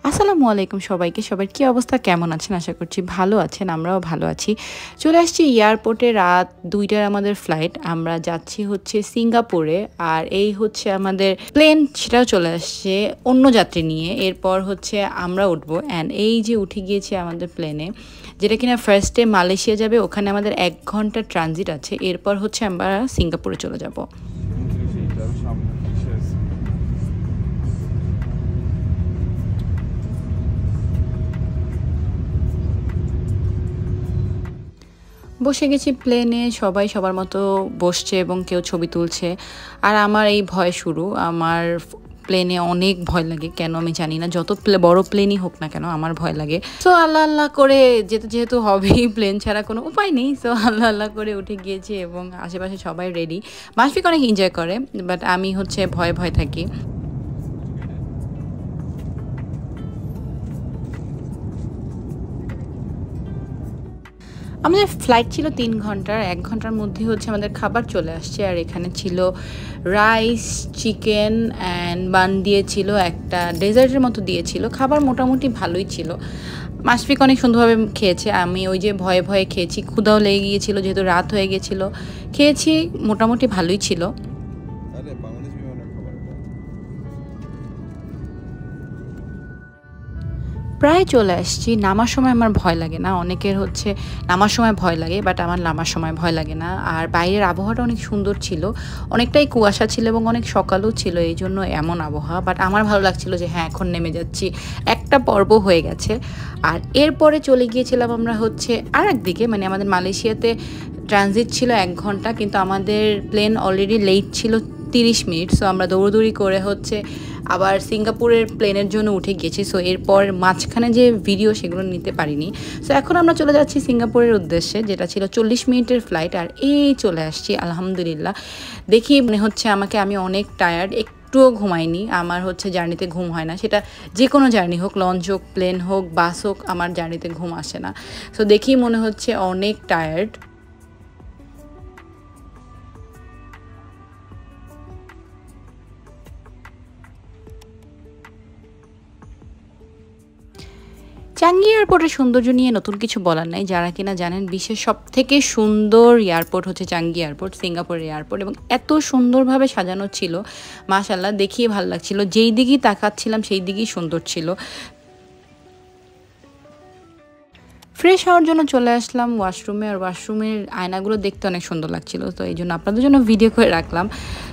আসসালামু আলাইকুম সবাইকে। সবার কি অবস্থা, কেমন আছেন? আশা করছি ভালো আছেন, আমরাও ভালো আছি। চলে আসছি এয়ারপোর্টে, রাত ২টার আমাদের ফ্লাইট। আমরা যাচ্ছি হচ্ছে সিঙ্গাপুরে। আর এই হচ্ছে আমাদের প্লেন, সেটাও চলে আসছে অন্য যাত্রী নিয়ে। এরপর হচ্ছে আমরা উঠবো। অ্যান্ড এই যে উঠে গিয়েছে আমাদের প্লেনে, যেটা কিনা ফার্স্টে মালয়েশিয়া যাবে, ওখানে আমাদের ১ ঘন্টা ট্রানজিট আছে। এরপর হচ্ছে আমরা সিঙ্গাপুরে চলে যাব। বসে গেছি প্লেনে, সবাই সবার মতো বসছে এবং কেউ ছবি তুলছে। আর আমার এই ভয় শুরু। আমার প্লেনে অনেক ভয় লাগে, কেন আমি জানি না। যত বড় প্লেনই হোক না কেন, আমার ভয় লাগে। সো আল্লাহ আল্লাহ করে যেতে যেহেতু হবেই, প্লেন ছাড়া কোনো উপায় নেই। সো আল্লাহ আল্লাহ করে উঠে গিয়েছি এবং আশেপাশে সবাই রেডি। মাসফিক অনেক এনজয় করে, বাট আমি হচ্ছে ভয় ভয় থাকি। আমাদের ফ্লাইট ছিল ৩ ঘন্টার। ১ ঘন্টার মধ্যে হচ্ছে আমাদের খাবার চলে আসছে। আর এখানে ছিল রাইস, চিকেন অ্যান্ড বান দিয়েছিল, একটা ডেজার্টের মতো দিয়েছিল। খাবার মোটামুটি ভালোই ছিল। মাশফিক অনেক সুন্দরভাবে খেয়েছে। আমি ওই যে ভয়ে ভয়ে খেয়েছি, ক্ষুধাও লেগে গিয়েছিল যেহেতু রাত হয়ে গেছিলো। খেয়েছি, মোটামুটি ভালোই ছিল। প্রায় চলে আসছি। নামার সময় আমার ভয় লাগে না। অনেকের হচ্ছে নামার সময় ভয় লাগে, বাট আমার নামার সময় ভয় লাগে না। আর বাইরের আবহাওয়াটা অনেক সুন্দর ছিল, অনেকটাই কুয়াশা ছিল এবং অনেক সকালও ছিল, এই জন্য এমন আবহাওয়া। বাট আমার ভালো লাগছিল যে হ্যাঁ, এখন নেমে যাচ্ছি, একটা পর্ব হয়ে গেছে। আর এরপরে চলে গিয়েছিলাম আমরা হচ্ছে আর একদিকে, মানে আমাদের মালয়েশিয়াতে ট্রানজিট ছিল ১ ঘন্টা, কিন্তু আমাদের প্লেন অলরেডি লেট ছিল ৩০ মিনিট। সো আমরা দৌড়দৌড়ি করে হচ্ছে আবার সিঙ্গাপুরের প্লেনের জন্য উঠে গেছি। সো এরপর মাঝখানে যে ভিডিও, সেগুলো নিতে পারিনি। সো এখন আমরা চলে যাচ্ছি সিঙ্গাপুরের উদ্দেশ্যে, যেটা ছিল ৪০ মিনিটের ফ্লাইট। আর এই চলে আসছি আলহামদুলিল্লাহ। দেখি মনে হচ্ছে আমি অনেক টায়ার্ড, একটুও ঘুমাইনি। আমার হচ্ছে জার্নিতে ঘুম হয় না, সেটা যে কোনো জার্নি হোক, লঞ্চ হোক, প্লেন হোক, বাস হোক, আমার জার্নিতে ঘুম আসে না। সো দেখি মনে হচ্ছে অনেক টায়ার্ড। চাঙ্গি এয়ারপোর্টের সৌন্দর্য নিয়ে নতুন কিছু বলার নাই। যারা কিনা জানেন, বিশ্বের সবথেকে সুন্দর এয়ারপোর্ট হচ্ছে চাঙ্গি এয়ারপোর্ট, সিঙ্গাপুরের এয়ারপোর্ট। এবং এত সুন্দরভাবে সাজানো ছিল, মাশাআল্লাহ, দেখিয়ে ভালো লাগছিল। যেই দিকেই তাকাচ্ছিলাম সেই দিকেই সুন্দর ছিল। ফ্রেশ হওয়ার জন্য চলে আসলাম ওয়াশরুমে। আর ওয়াশরুমের আয়নাগুলো দেখতে অনেক সুন্দর লাগছিল, তো এই জন্য আপনাদের জন্য ভিডিও করে রাখলাম।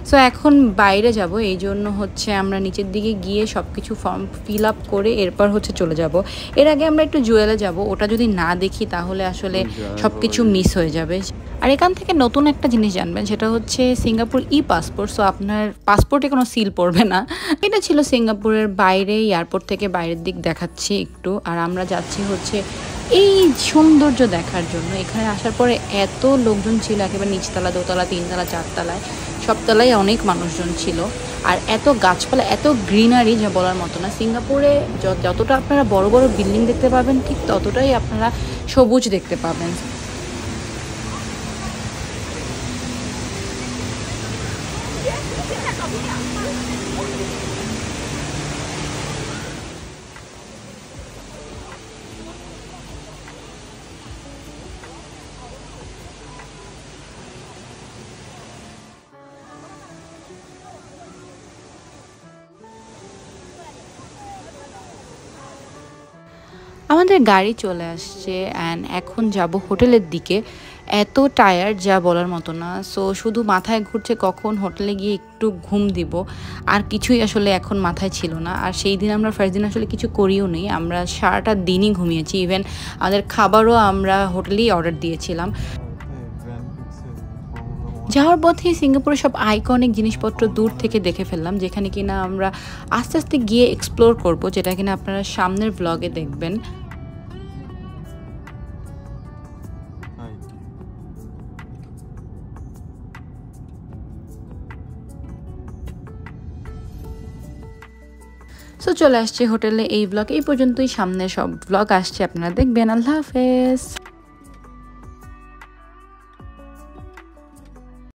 সো এখন বাইরে যাব, এই জন্য হচ্ছে আমরা নিচের দিকে গিয়ে সব কিছু ফর্ম ফিল আপ করে এরপর হচ্ছে চলে যাব। এর আগে আমরা একটু জুয়েলে যাব, ওটা যদি না দেখি তাহলে আসলে সব কিছু মিস হয়ে যাবে। আর এখান থেকে নতুন একটা জিনিস জানবেন, সেটা হচ্ছে সিঙ্গাপুর ই পাসপোর্ট। সো আপনার পাসপোর্টে কোনো সিল পড়বে না। এটা ছিল সিঙ্গাপুরের বাইরে, এয়ারপোর্ট থেকে বাইরের দিক দেখাচ্ছি একটু। আর আমরা যাচ্ছি হচ্ছে এই সৌন্দর্য দেখার জন্য। এখানে আসার পরে এত লোকজন ছিল, একেবারে নিচতলা, দোতলা, তিনতলা, চারতলায়, সবতলায় অনেক মানুষজন ছিল। আর এত গাছপালা, এত গ্রিনারি, যা বলার মতো না। সিঙ্গাপুরে যতটা আপনারা বড় বড় বিল্ডিং দেখতে পাবেন, ঠিক ততটাই আপনারা সবুজ দেখতে পাবেন। আমাদের গাড়ি চলে আসছে অ্যান্ড এখন যাব হোটেলের দিকে। এত টায়ার্ড, যা বলার মতো না। সো শুধু মাথায় ঘুরছে কখন হোটেলে গিয়ে একটু ঘুম দিব, আর কিছুই আসলে এখন মাথায় ছিল না। আর সেই দিন আমরা ফার্স্ট দিন আসলে কিছু করিও নি, আমরা সারাটা দিনই ঘুমিয়েছি। ইভেন আমাদের খাবারও আমরা হোটেলেই অর্ডার দিয়েছিলাম। যাওয়ার পথে সিঙ্গাপুরের সব আইকনিক জিনিসপত্র দূর থেকে দেখে ফেললাম, যেখানে কিনা আমরা আস্তে আস্তে গিয়ে এক্সপ্লোর করব, যেটা কিনা আপনারা সামনের ব্লগে দেখবেন। সো চলে আসছে হোটেলে। এই ব্লগ এই পর্যন্তই, সামনে সব ব্লগ আসছে, আপনারা দেখবেন। আল্লাহ হাফেজ।